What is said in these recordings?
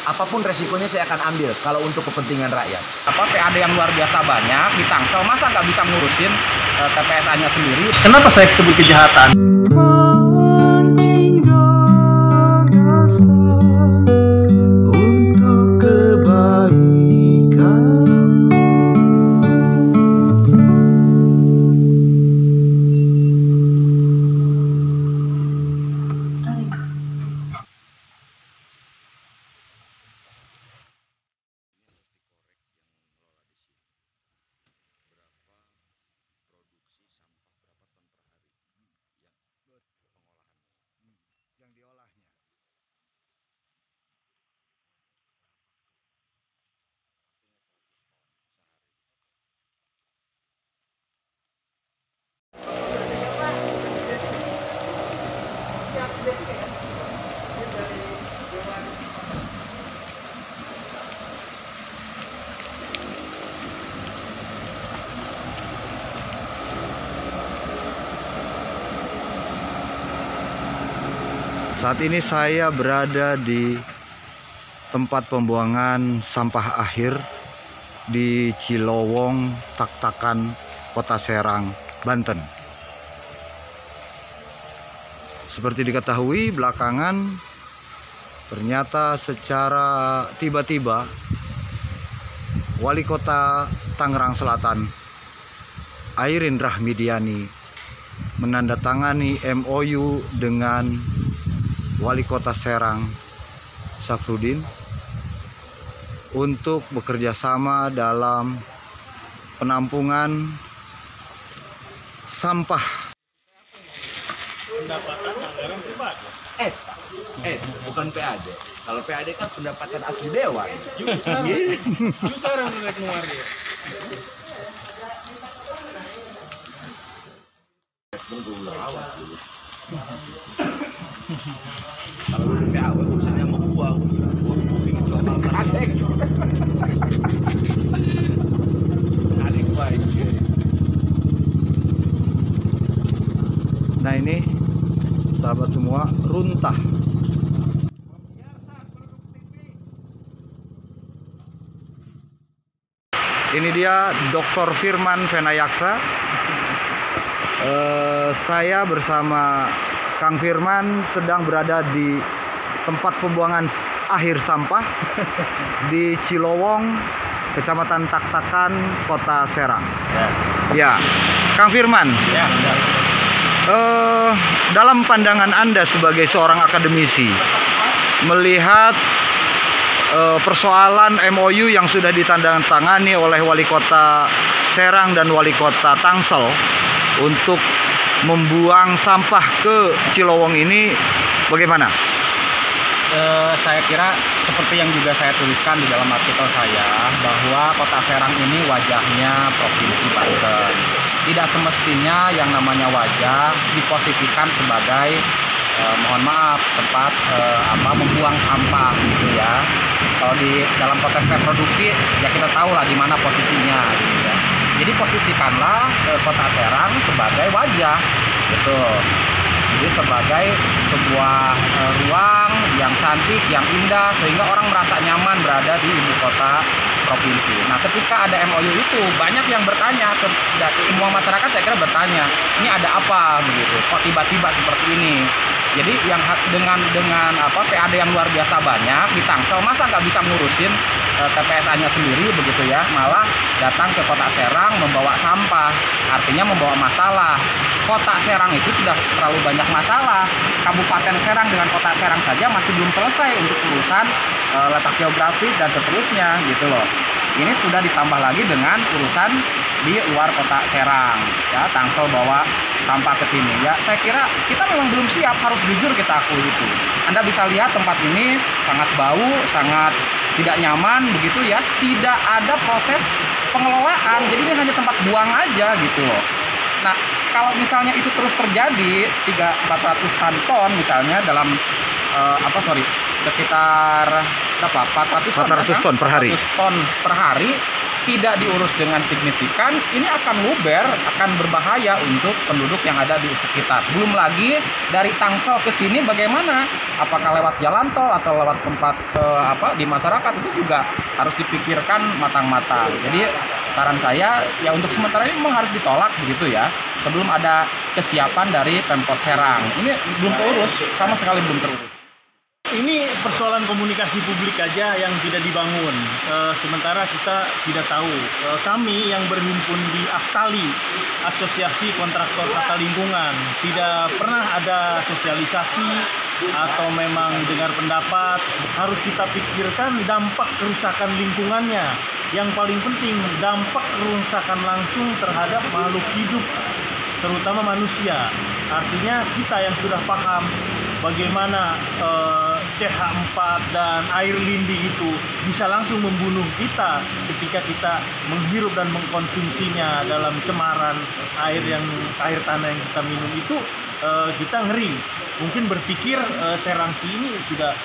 apapun resikonya saya akan ambil kalau untuk kepentingan rakyat. PAD yang luar biasa banyak di Tangsel, masa nggak bisa ngurusin TPSA-nya sendiri? Kenapa saya sebut kejahatan? Mancing gagasan untuk kebaikan. Yang diolahnya. Saat ini saya berada di tempat pembuangan sampah akhir di Cilowong, Tak-Takan, Kota Serang, Banten. Seperti diketahui belakangan, ternyata secara tiba-tiba Wali Kota Tangerang Selatan, Airin Rahmidiani, menandatangani MOU dengan Wali Kota Serang, Safrudin, untuk bekerja sama dalam penampungan sampah. Pendapatan anggaran pribadi. Bukan PAD. Kalau PAD kan pendapatan asli dewan. Sekarang naik keluar ya. Kalau udah PAW urusannya mau uang bikin coba adek baik. Nah ini sahabat semua, runtah. Ini dia Dr. Firman Venayaksa. Saya bersama Kang Firman sedang berada di tempat pembuangan akhir sampah di Cilowong, Kecamatan Tak-Takan, Kota Serang. Ya, Kang Firman. Ya. Dalam pandangan Anda sebagai seorang akademisi, melihat persoalan MOU yang sudah ditandatangani oleh Wali Kota Serang dan Wali Kota Tangsel untuk membuang sampah ke Cilowong ini bagaimana? Saya kira seperti yang juga saya tuliskan di dalam artikel saya, bahwa Kota Serang ini wajahnya Provinsi Banten. Tidak semestinya yang namanya wajah diposisikan sebagai mohon maaf tempat membuang sampah gitu ya. Kalau di dalam konteks reproduksi ya kita tahu lah di mana posisinya gitu ya. Jadi posisikanlah Kota Serang sebagai wajah gitu. Jadi sebagai sebuah ruang yang cantik, yang indah, sehingga orang merasa nyaman berada di ibu kota provinsi. Nah, ketika ada MOU itu, banyak yang bertanya, semua masyarakat saya kira bertanya, ini ada apa begitu? Kok tiba-tiba seperti ini? Jadi yang dengan PAD yang luar biasa banyak di Tangsel, masa nggak bisa ngurusin TPSA-nya sendiri begitu ya, malah datang ke Kota Serang membawa sampah, artinya membawa masalah. Kota Serang itu sudah terlalu banyak masalah. Kabupaten Serang dengan Kota Serang saja masih belum selesai untuk urusan letak geografis dan seterusnya gitu loh. Ini sudah ditambah lagi dengan urusan di luar Kota Serang, ya Tangsel bawa sampah ke sini. Ya saya kira kita memang belum siap, harus jujur kita akui itu. Anda bisa lihat tempat ini sangat bau, sangat tidak nyaman begitu ya. Tidak ada proses pengelolaan, jadi ini hanya tempat buang aja gitu loh. Nah, kalau misalnya itu terus terjadi 400-an ton misalnya dalam sekitar 400 ton per hari. 400 ton per hari tidak diurus dengan signifikan, ini akan luber, akan berbahaya untuk penduduk yang ada di sekitar. Belum lagi dari Tangsel ke sini bagaimana? Apakah lewat jalan tol atau lewat tempat di masyarakat, itu juga harus dipikirkan matang-matang. Jadi saran saya ya untuk sementara ini memang harus ditolak begitu ya, sebelum ada kesiapan dari Pemkot Serang. Ini belum terurus, sama sekali belum terurus. Ini persoalan komunikasi publik aja yang tidak dibangun. Sementara kita tidak tahu. Kami yang berhimpun di Aktali, Asosiasi Kontraktor Tata Lingkungan, tidak pernah ada sosialisasi atau memang dengar pendapat. Harus kita pikirkan dampak kerusakan lingkungannya. Yang paling penting, dampak kerusakan langsung terhadap makhluk hidup, terutama manusia. Artinya kita yang sudah paham bagaimana CH4 dan air lindi itu bisa langsung membunuh kita ketika kita menghirup dan mengkonsumsinya dalam cemaran air tanah yang kita minum itu, kita ngeri. Mungkin berpikir Serangsi ini sudah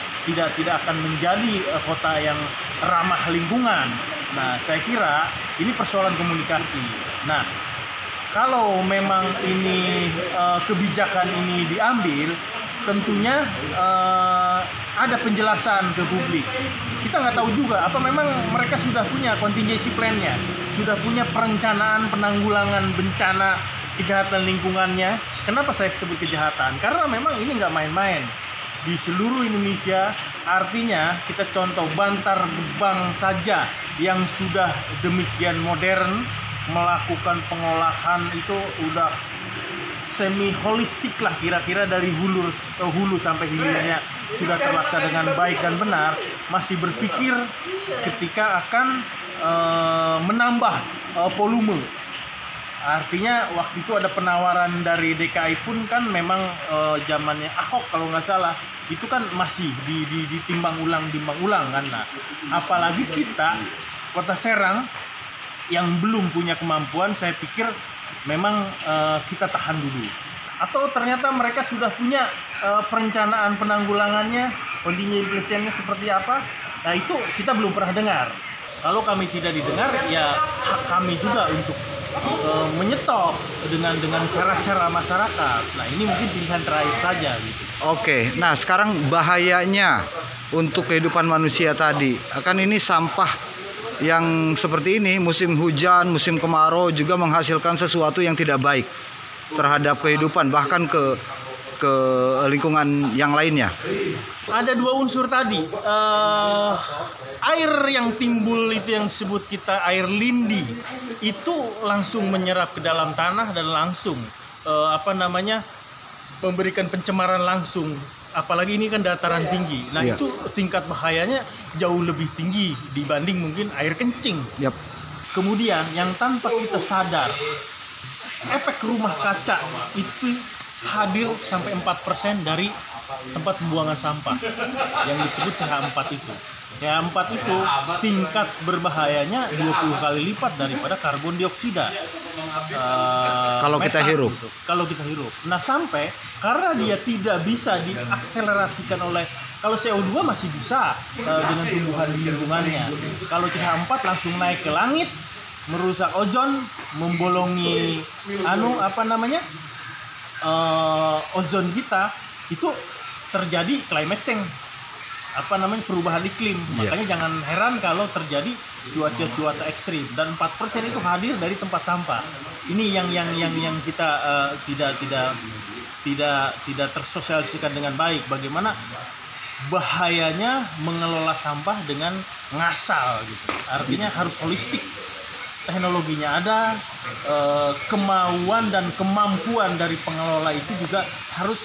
tidak akan menjadi kota yang ramah lingkungan. Nah, saya kira ini persoalan komunikasi. Nah, kalau memang ini kebijakan ini diambil, tentunya ada penjelasan ke publik. Kita nggak tahu juga apa memang mereka sudah punya contingency plan-nya, sudah punya perencanaan penanggulangan bencana kejahatan lingkungannya. Kenapa saya sebut kejahatan? Karena memang ini nggak main-main. Di seluruh Indonesia, artinya kita contoh Bantar Gebang saja yang sudah demikian modern, melakukan pengolahan itu udah semi holistik lah, kira-kira dari hulu sampai hilirnya sudah terlaksana dengan baik dan benar, masih berpikir ketika akan menambah volume. Artinya waktu itu ada penawaran dari DKI pun kan memang zamannya Ahok kalau nggak salah, itu kan masih ditimbang ulang kan. Nah, apalagi kita Kota Serang yang belum punya kemampuan, saya pikir memang kita tahan dulu. Atau ternyata mereka sudah punya perencanaan penanggulangannya, contingency-nya seperti apa. Nah, itu kita belum pernah dengar. Kalau kami tidak didengar, ya hak kami juga untuk menyetop dengan cara-cara masyarakat. Nah, ini mungkin pilihan terakhir saja gitu. Oke, nah sekarang bahayanya untuk kehidupan manusia tadi, akan ini sampah yang seperti ini, musim hujan, musim kemarau juga menghasilkan sesuatu yang tidak baik terhadap kehidupan, bahkan ke lingkungan yang lainnya. Ada dua unsur tadi. Air yang timbul itu yang disebut kita air lindi, itu langsung menyerap ke dalam tanah dan langsung memberikan pencemaran langsung. Apalagi ini kan dataran tinggi. Nah, itu tingkat bahayanya jauh lebih tinggi dibanding mungkin air kencing. Yap. Kemudian yang tanpa kita sadar, efek rumah kaca itu hadir sampai 4% dari tempat pembuangan sampah yang disebut CH4 itu. CH4 itu tingkat berbahayanya 20 kali lipat daripada karbon dioksida. Kalau kita hirup. Gitu. Kalau kita hirup. Nah, sampai karena dia tidak bisa diakselerasikan oleh, kalau CO2 masih bisa dengan tumbuhan di lingkungannya. Kalau CH4 langsung naik ke langit, merusak ozon, membolongi ozon kita, itu terjadi climate change, perubahan iklim. Makanya jangan heran kalau terjadi cuaca ekstrim, dan 4% itu hadir dari tempat sampah. Ini yang kita tidak tersosialisasikan dengan baik. Bagaimana bahayanya mengelola sampah dengan ngasal gitu. Artinya harus holistik. Teknologinya ada, kemauan dan kemampuan dari pengelola itu juga harus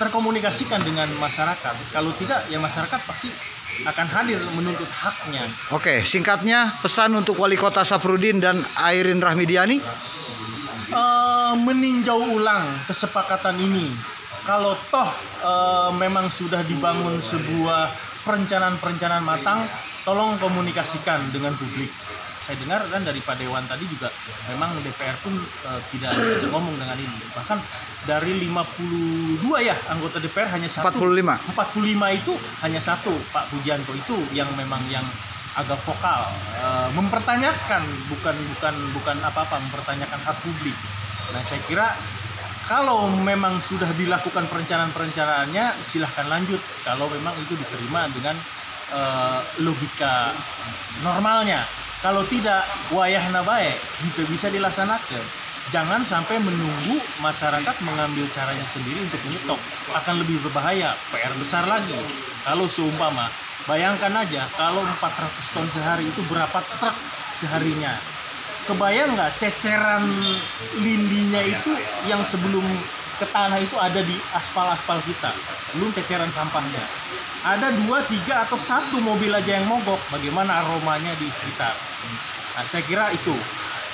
terkomunikasikan dengan masyarakat. Kalau tidak, ya masyarakat pasti akan hadir menuntut haknya. Oke, singkatnya pesan untuk Wali Kota Safrudin dan Airin Rahmidiani. Meninjau ulang kesepakatan ini. Kalau toh memang sudah dibangun sebuah perencanaan matang, tolong komunikasikan dengan publik. Saya dengar kan dari Pak Dewan tadi juga memang DPR pun tidak ngomong dengan ini. Bahkan dari 52 ya anggota DPR hanya satu. 45 itu hanya satu, Pak Pujianto itu yang memang yang agak vokal, mempertanyakan bukan apa-apa, mempertanyakan hak publik. Nah, saya kira kalau memang sudah dilakukan perencanaan-perencanaannya, silahkan lanjut. Kalau memang itu diterima dengan logika normalnya. Kalau tidak, wayahna bae, bisa dilaksanakan. Jangan sampai menunggu masyarakat mengambil caranya sendiri untuk menyetok. Akan lebih berbahaya, PR besar lagi. Kalau seumpama, bayangkan aja kalau 400 ton sehari itu berapa truk seharinya. Kebayang nggak ceceran lindinya itu yang sebelum ke tanah itu ada di aspal-aspal kita, belum ceceran sampahnya. Ada 2, 3 atau 1 mobil aja yang mogok, bagaimana aromanya di sekitar. Nah, saya kira itu.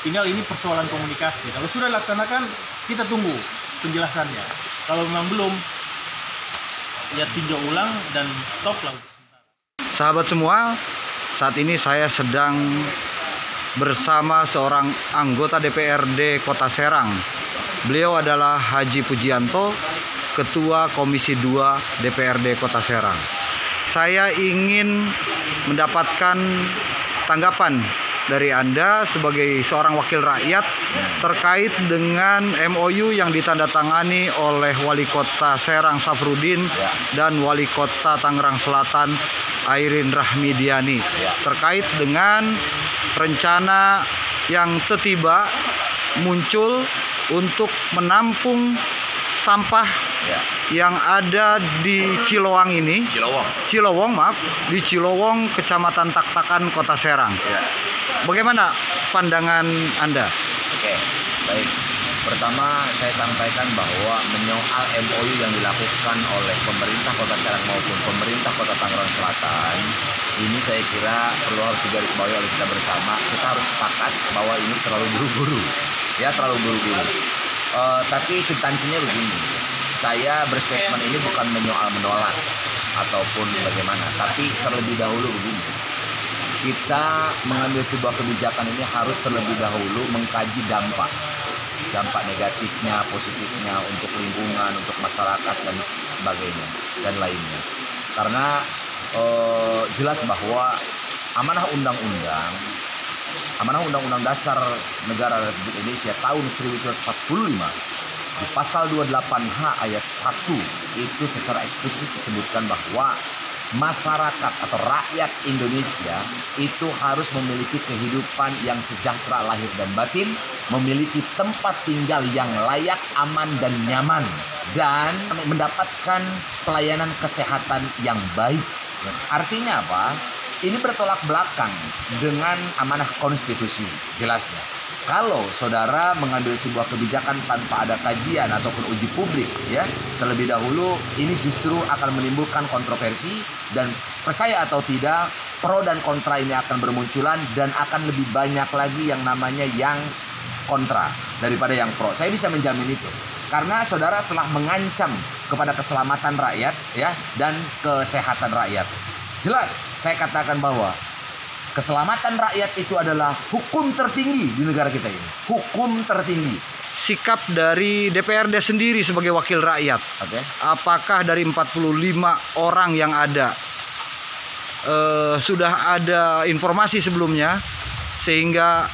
Tinggal ini persoalan komunikasi. Kalau sudah dilaksanakan, kita tunggu penjelasannya. Kalau memang belum, ya tinjau ulang dan stop lah. Sahabat semua, saat ini saya sedang bersama seorang anggota DPRD Kota Serang. Beliau adalah Haji Pujianto, Ketua Komisi 2 DPRD Kota Serang. Saya ingin mendapatkan tanggapan dari Anda sebagai seorang wakil rakyat terkait dengan MOU yang ditandatangani oleh Wali Kota Serang Safrudin dan Wali Kota Tangerang Selatan Airin Rahmidiani terkait dengan rencana yang tiba-tiba muncul untuk menampung sampah yang ada di Cilowang ini. Cilowong, maaf, di Cilowong, Kecamatan Taktakan, Kota Serang. Bagaimana pandangan Anda? Oke, baik. Pertama, saya sampaikan bahwa menyoal MOU yang dilakukan oleh pemerintah Kota Serang maupun pemerintah Kota Tangerang Selatan, ini saya kira perlu harus digarisbawahi oleh kita bersama. Kita harus sepakat bahwa ini terlalu buru-buru, terlalu buru-buru. Tapi substansinya begini, saya berstatement ini bukan menolak ataupun bagaimana, tapi terlebih dahulu begini. Kita mengambil sebuah kebijakan ini harus terlebih dahulu mengkaji dampak negatifnya, positifnya untuk lingkungan, untuk masyarakat dan sebagainya dan lainnya. Karena jelas bahwa amanah undang-undang dasar negara Republik Indonesia tahun 1945 di pasal 28H ayat 1 itu secara eksplisit disebutkan bahwa masyarakat atau rakyat Indonesia itu harus memiliki kehidupan yang sejahtera lahir dan batin, memiliki tempat tinggal yang layak, aman dan nyaman, dan mendapatkan pelayanan kesehatan yang baik. Artinya apa? Ini bertolak belakang dengan amanah konstitusi, jelasnya. Kalau saudara mengambil sebuah kebijakan tanpa ada kajian ataupun uji publik, terlebih dahulu ini justru akan menimbulkan kontroversi, dan percaya atau tidak, pro dan kontra ini akan bermunculan dan akan lebih banyak lagi yang namanya yang kontra daripada yang pro. Saya bisa menjamin itu. Karena saudara telah mengancam kepada keselamatan rakyat dan kesehatan rakyat. Jelas saya katakan bahwa keselamatan rakyat itu adalah hukum tertinggi di negara kita ini. Hukum tertinggi. Sikap dari DPRD sendiri sebagai wakil rakyat. Apakah dari 45 orang yang ada sudah ada informasi sebelumnya sehingga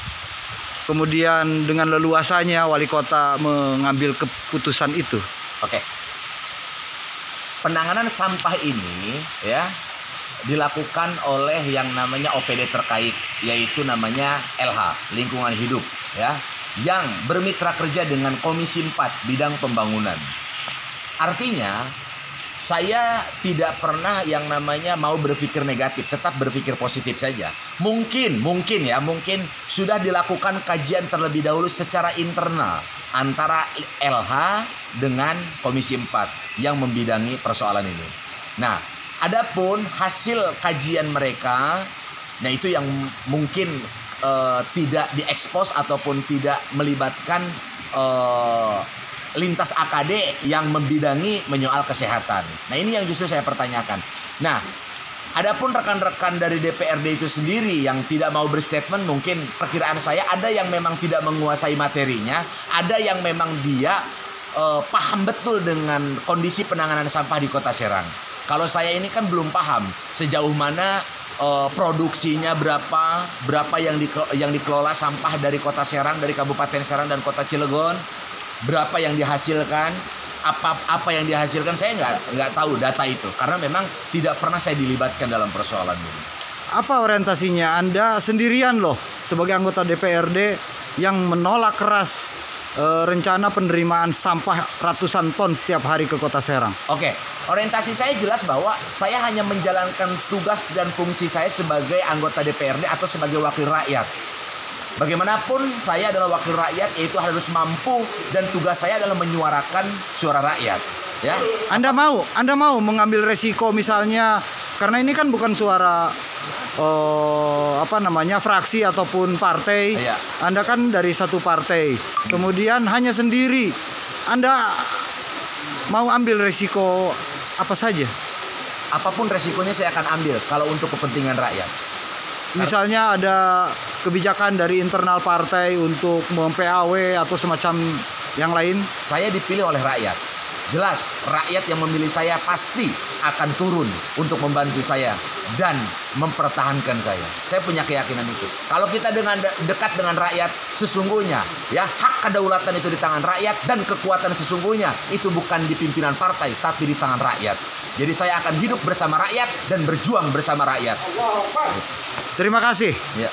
kemudian dengan leluasanya wali kota mengambil keputusan itu? Penanganan sampah ini dilakukan oleh yang namanya OPD terkait, yaitu namanya LH, Lingkungan Hidup, yang bermitra kerja dengan Komisi 4 bidang pembangunan. Artinya, saya tidak pernah yang namanya mau berpikir negatif, tetap berpikir positif saja. Mungkin sudah dilakukan kajian terlebih dahulu secara internal antara LH dengan Komisi 4 yang membidangi persoalan ini. Nah, adapun hasil kajian mereka, nah itu yang mungkin tidak diekspos ataupun tidak melibatkan lintas AKD yang membidangi menyoal kesehatan. Nah, ini yang justru saya pertanyakan. Nah, adapun rekan-rekan dari DPRD itu sendiri yang tidak mau berstatement, mungkin perkiraan saya ada yang memang tidak menguasai materinya, ada yang memang dia paham betul dengan kondisi penanganan sampah di Kota Serang. Kalau saya ini kan belum paham sejauh mana produksinya berapa yang dikelola sampah dari Kota Serang, dari Kabupaten Serang dan Kota Cilegon, berapa yang dihasilkan, apa yang dihasilkan, saya nggak tahu data itu karena memang tidak pernah saya dilibatkan dalam persoalan ini. Apa orientasinya? Anda sendirian loh sebagai anggota DPRD yang menolak keras rencana penerimaan sampah ratusan ton setiap hari ke Kota Serang. Oke, orientasi saya jelas bahwa saya hanya menjalankan tugas dan fungsi saya sebagai anggota DPRD atau sebagai wakil rakyat. Bagaimanapun saya adalah wakil rakyat, yaitu harus mampu, dan tugas saya adalah menyuarakan suara rakyat. Ya. Anda mau mengambil resiko misalnya, karena ini kan bukan suara fraksi ataupun partai. Iya. Anda kan dari satu partai, kemudian hanya sendiri. Anda mau ambil resiko apa saja? Apapun resikonya saya akan ambil kalau untuk kepentingan rakyat. Misalnya ada kebijakan dari internal partai untuk mem-PAW atau semacam yang lain. Saya dipilih oleh rakyat. Jelas, rakyat yang memilih saya pasti akan turun untuk membantu saya dan mempertahankan saya. Saya punya keyakinan itu. Kalau kita dekat dengan rakyat, sesungguhnya ya hak kedaulatan itu di tangan rakyat, dan kekuatan sesungguhnya itu bukan di pimpinan partai tapi di tangan rakyat. Jadi saya akan hidup bersama rakyat dan berjuang bersama rakyat. Terima kasih. Ya.